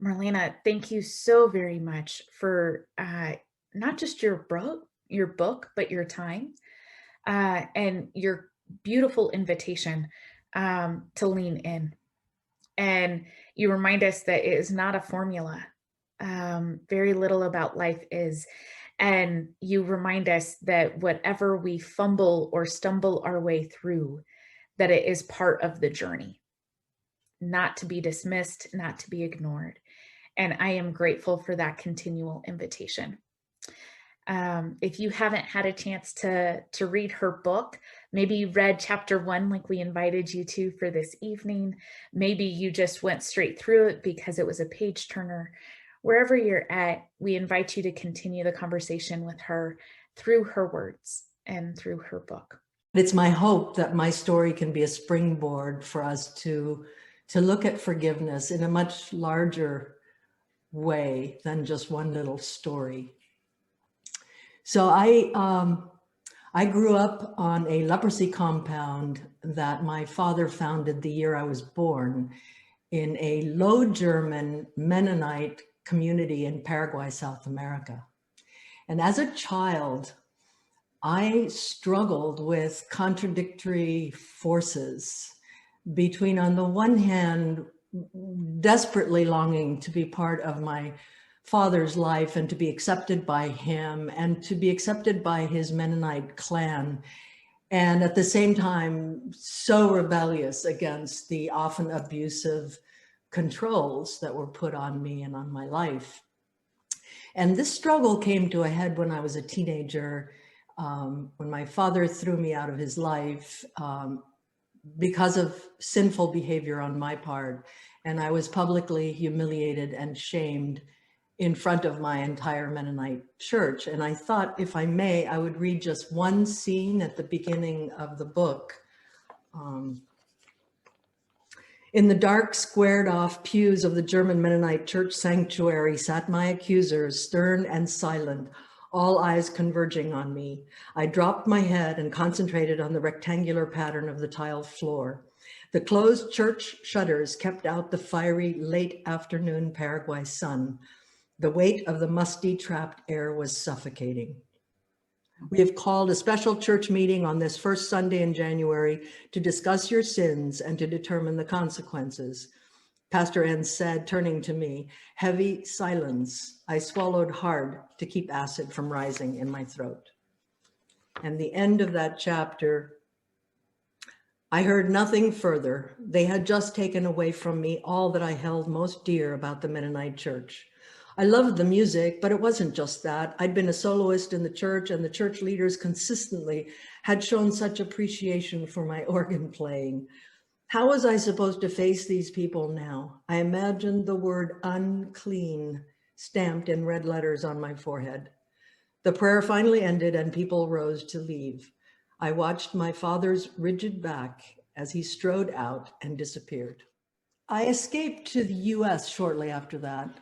Marlena, thank you so very much for not just your book, but your time and your beautiful invitation to lean in. And you remind us that it is not a formula. Very little about life is. And you remind us that whatever we fumble or stumble our way through, that it is part of the journey, not to be dismissed, not to be ignored. And I am grateful for that continual invitation. If you haven't had a chance to read her book, maybe you read chapter 1 like we invited you to for this evening. Maybe you just went straight through it because it was a page turner. Wherever you're at, we invite you to continue the conversation with her through her words and through her book. It's my hope that my story can be a springboard for us to look at forgiveness in a much larger way than just one little story. So I grew up on a leprosy compound that my father founded the year I was born in a low German Mennonite community in Paraguay, South America. And as a child, I struggled with contradictory forces between, on the one hand, desperately longing to be part of my father's life and to be accepted by him and to be accepted by his Mennonite clan. And at the same time, so rebellious against the often abusive controls that were put on me and on my life. And this struggle came to a head when I was a teenager, when my father threw me out of his life because of sinful behavior on my part. And I was publicly humiliated and shamed in front of my entire Mennonite church. And I thought, if I may, I would read just one scene at the beginning of the book. In the dark, squared off pews of the German Mennonite church sanctuary sat my accusers, stern and silent, all eyes converging on me. I dropped my head and concentrated on the rectangular pattern of the tiled floor. The closed church shutters kept out the fiery late afternoon Paraguay sun. The weight of the musty, trapped air was suffocating. We have called a special church meeting on this first Sunday in January to discuss your sins and to determine the consequences. Pastor N said, turning to me, heavy silence. I swallowed hard to keep acid from rising in my throat. And the end of that chapter, I heard nothing further. They had just taken away from me all that I held most dear about the Mennonite church. I loved the music, but it wasn't just that. I'd been a soloist in the church, and the church leaders consistently had shown such appreciation for my organ playing. How was I supposed to face these people now? I imagined the word unclean stamped in red letters on my forehead. The prayer finally ended and people rose to leave. I watched my father's rigid back as he strode out and disappeared. I escaped to the US shortly after that.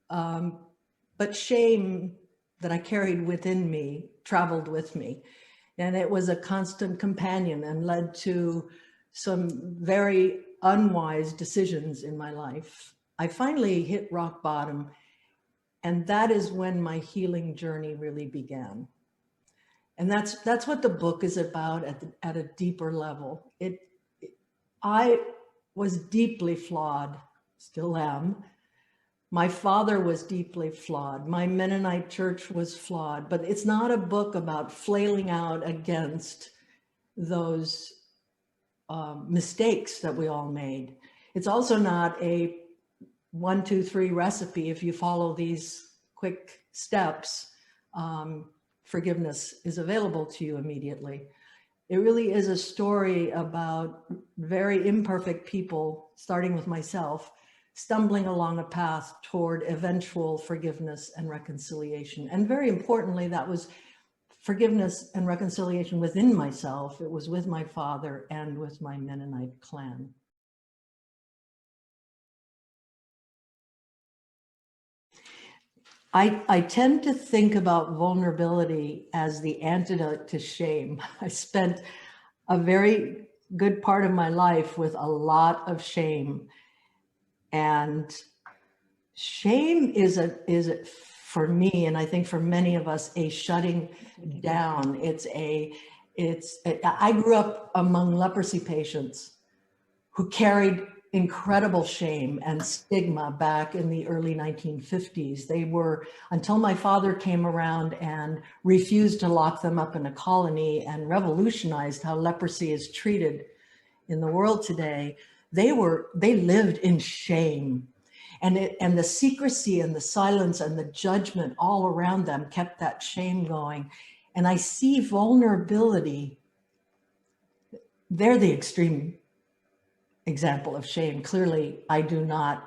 But shame that I carried within me traveled with me. And it was a constant companion and led to some very unwise decisions in my life. I finally hit rock bottom, and that is when my healing journey really began. And that's what the book is about at a deeper level. I was deeply flawed, still am. My father was deeply flawed. My Mennonite church was flawed, but it's not a book about flailing out against those mistakes that we all made. It's also not a 1, 2, 3 recipe. If you follow these quick steps, forgiveness is available to you immediately. It really is a story about very imperfect people, starting with myself, stumbling along a path toward eventual forgiveness and reconciliation. And very importantly, that was forgiveness and reconciliation within myself. It was with my father and with my Mennonite clan. I tend to think about vulnerability as the antidote to shame. I spent a very good part of my life with a lot of shame. And Shame is for me, and I think for many of us, a shutting down. I grew up among leprosy patients who carried incredible shame and stigma back in the early 1950s. They were, until my father came around and refused to lock them up in a colony and revolutionized how leprosy is treated in the world today, they lived in shame. And the secrecy and the silence and the judgment all around them kept that shame going. And I see vulnerability. They're the extreme example of shame. Clearly, I do not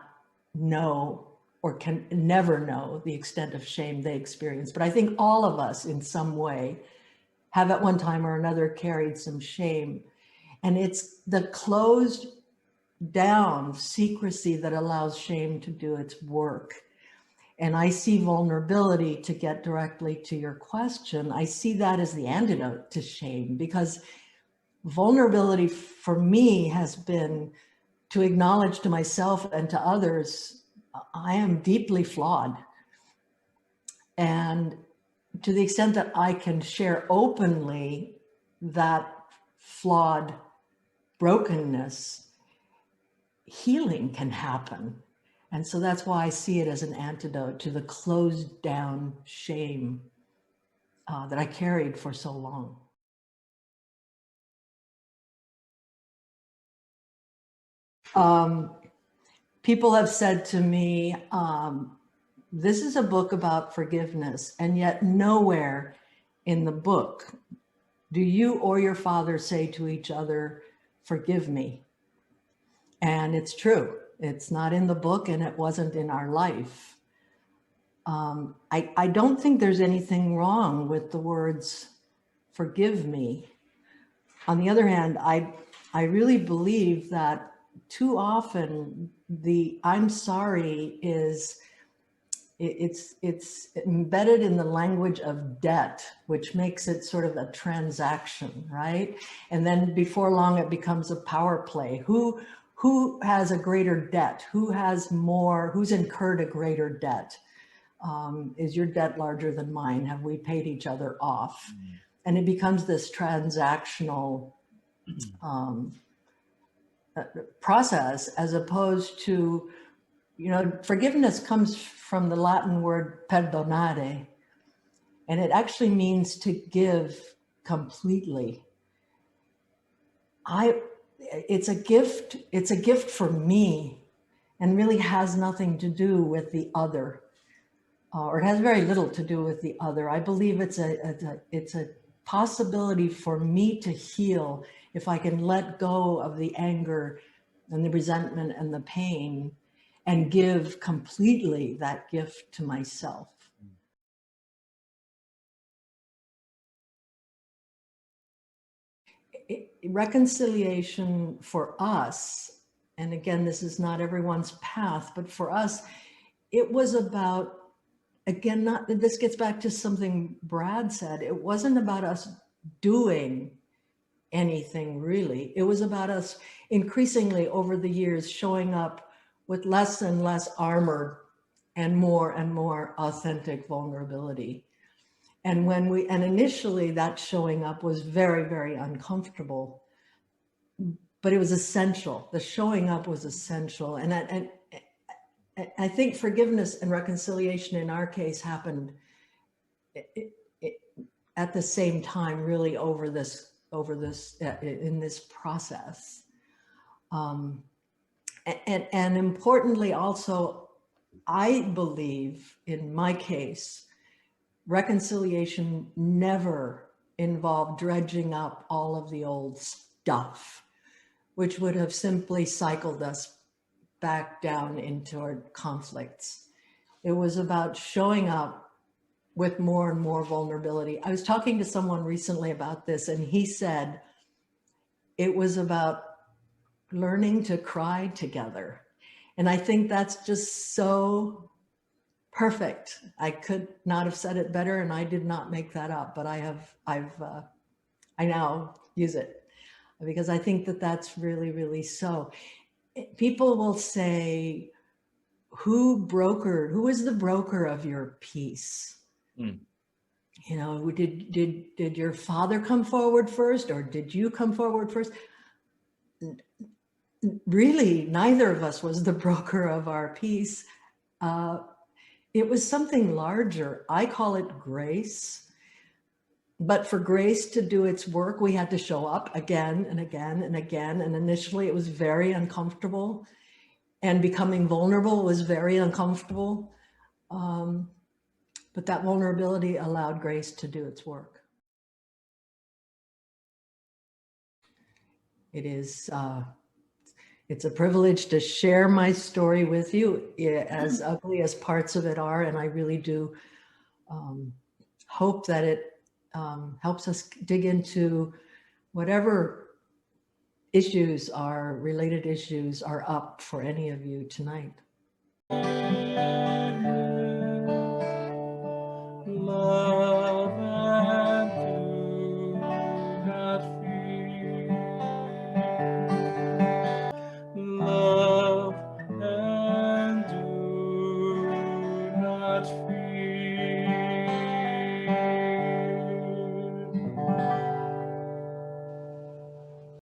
know or can never know the extent of shame they experience. But I think all of us in some way have at one time or another carried some shame. And it's the closed down secrecy that allows shame to do its work. And I see vulnerability, to get directly to your question, I see that as the antidote to shame, because vulnerability for me has been to acknowledge to myself and to others, I am deeply flawed. And to the extent that I can share openly that flawed brokenness, healing can happen. And so that's why I see it as an antidote to the closed down shame that I carried for so long. People have said to me, this is a book about forgiveness, and yet nowhere in the book do you or your father say to each other, forgive me. And it's true. It's not in the book, and it wasn't in our life. I don't think there's anything wrong with the words, forgive me. On the other hand, I really believe that too often the I'm sorry is, it's embedded in the language of debt, which makes it sort of a transaction, right? And then before long, it becomes a power play. Who has a greater debt? Who has more? Who's incurred a greater debt? Is your debt larger than mine? Have we paid each other off? And it becomes this transactional process, as opposed to, forgiveness comes from the Latin word perdonare, and it actually means to give completely. It's a gift for me, and really has nothing to do with the other, or it has very little to do with the other. I believe it's a possibility for me to heal if I can let go of the anger and the resentment and the pain and give completely that gift to myself. Reconciliation for us, and again, this is not everyone's path, but for us, it was about, again, this gets back to something Brad said, it wasn't about us doing anything really. It was about us increasingly over the years showing up with less and less armor and more authentic vulnerability. And initially that showing up was very, very uncomfortable, but it was essential. The showing up was essential. And I think forgiveness and reconciliation in our case happened at the same time, really in this process. And importantly also, I believe in my case, reconciliation never involved dredging up all of the old stuff, which would have simply cycled us back down into our conflicts. It was about showing up with more and more vulnerability. I was talking to someone recently about this, and he said it was about learning to cry together. And I think that's just so perfect. I could not have said it better, and I did not make that up, but I now use it because I think that that's really, really so. People will say, who was the broker of your peace? Mm. You know, did your father come forward first, or did you come forward first? Really, neither of us was the broker of our peace. It was something larger. I call it grace. But for grace to do its work, we had to show up again and again and again. And initially it was very uncomfortable, and becoming vulnerable was very uncomfortable. But that vulnerability allowed grace to do its work. It's a privilege to share my story with you, as ugly as parts of it are. And I really do hope that it helps us dig into whatever related issues are up for any of you tonight.